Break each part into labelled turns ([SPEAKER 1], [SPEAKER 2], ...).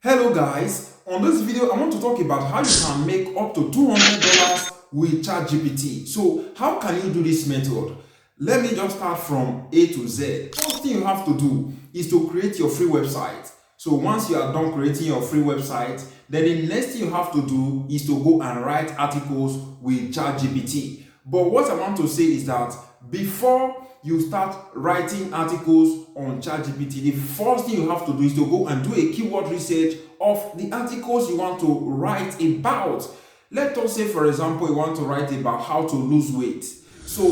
[SPEAKER 1] Hello guys, on this video I want to talk about how you can make up to $200 with ChatGPT. So how can you do this method? Let me just start from A to Z. First thing you have to do is to create your free website. So once you are done creating your free website, then the next thing you have to do is to go and write articles with ChatGPT. But what I want to say is that before you start writing articles on ChatGPT, the first thing you have to do is to go and do a keyword research of the articles you want to write about. Let us say, for example, you want to write about how to lose weight. So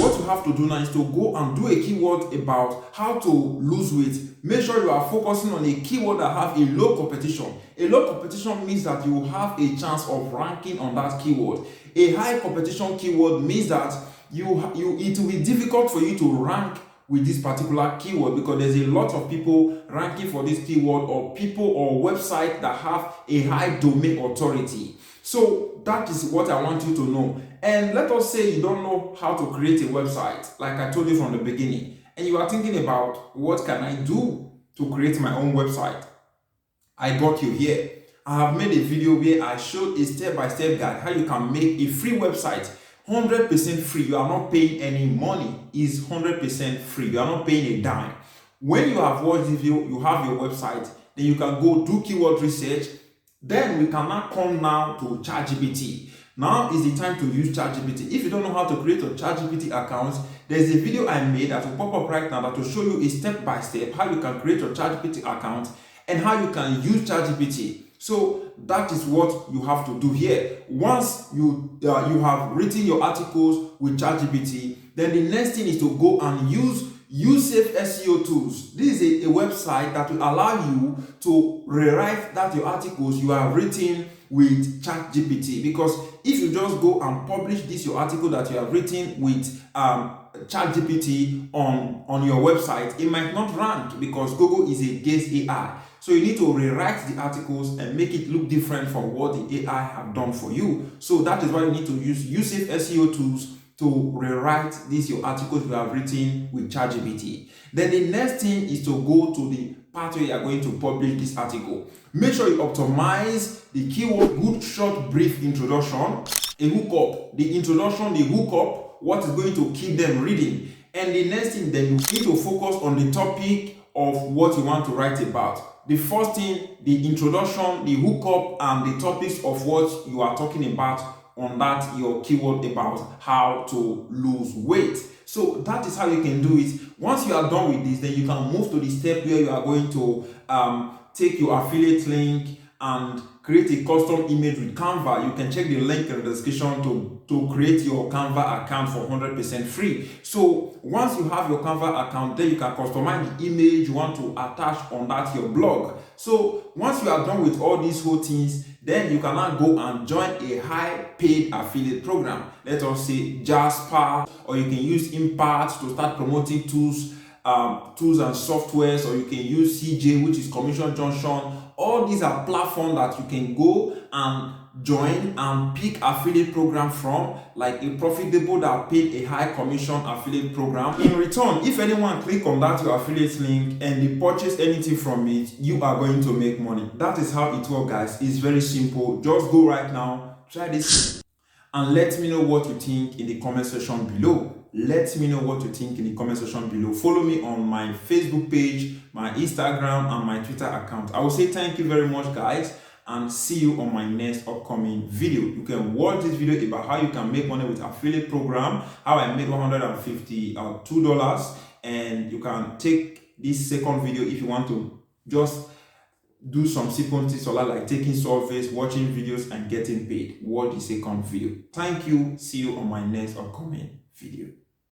[SPEAKER 1] what you have to do now is to go and do a keyword about how to lose weight. Make sure you are focusing on a keyword that have a low competition. A low competition means that you have a chance of ranking on that keyword. A high competition keyword means that it will be difficult for you to rank with this particular keyword because there's a lot of people ranking for this keyword, or people or website that have a high domain authority. So that is what I want you to know. And let us say you don't know how to create a website, like I told you from the beginning, and you are thinking about what can I do to create my own website. I got you here. I have made a video where I showed a step-by-step guide how you can make a free website 100% free. You are not paying any money. It's 100% free. You are not paying a dime. When you have watched the video, you have your website, then you can go do keyword research. Then we can now come now to ChatGPT. Now is the time to use ChatGPT. If you don't know how to create a ChatGPT account, there's a video I made that will pop up right now that will show you a step-by-step how you can create your ChatGPT account and how you can use ChatGPT. So that is what you have to do here. Once you have written your articles with ChatGPT, then the next thing is to go and use Usaveseotools. This is a website that will allow you to rewrite that your articles you have written with ChatGPT. Because if you just go and publish this your article that you have written with ChatGPT on your website, it might not rank because Google is against AI. So you need to rewrite the articles and make it look different from what the AI have done for you. So that is why you need to use Usaveseotools to rewrite these your articles you have written with ChatGPT. Then the next thing is to go to the part where you are going to publish this article. Make sure you optimize the keyword good, short, brief introduction, a hookup, the introduction, the hookup, what is going to keep them reading. And the next thing, then you need to focus on the topic of what you want to write about. The first thing, the introduction, the hookup, and the topics of what you are talking about on that your keyword about how to lose weight. So that is how you can do it. Once you are done with this, then you can move to the step where you are going to take your affiliate link and create a custom image with Canva. You can check the link in the description to create your Canva account for 100% free. So once you have your Canva account, then you can customize the image you want to attach on that your blog. So once you are done with all these whole things, then you can now go and join a high paid affiliate program. Let us say Godspower, or you can use Impact to start promoting tools and softwares, or you can use CJ, which is Commission Junction. All these are platforms that you can go and join and pick affiliate program from, like a profitable that paid a high commission affiliate program. In return, if anyone click on that your affiliate link and they purchase anything from it, you are going to make money. That is how it works, guys. It's very simple. Just go right now, try this, and let me know what you think in the comment section below. Let me know what you think in the comment section below. Follow me on my Facebook page, my Instagram, and my Twitter account. I will say thank you very much, guys, and see you on my next upcoming video. You can watch this video about how you can make money with affiliate program, how I made $152, and you can take this second video if you want to just do some sequences or like taking surveys, watching videos, and getting paid. Watch the second video. Thank you. See you on my next upcoming video.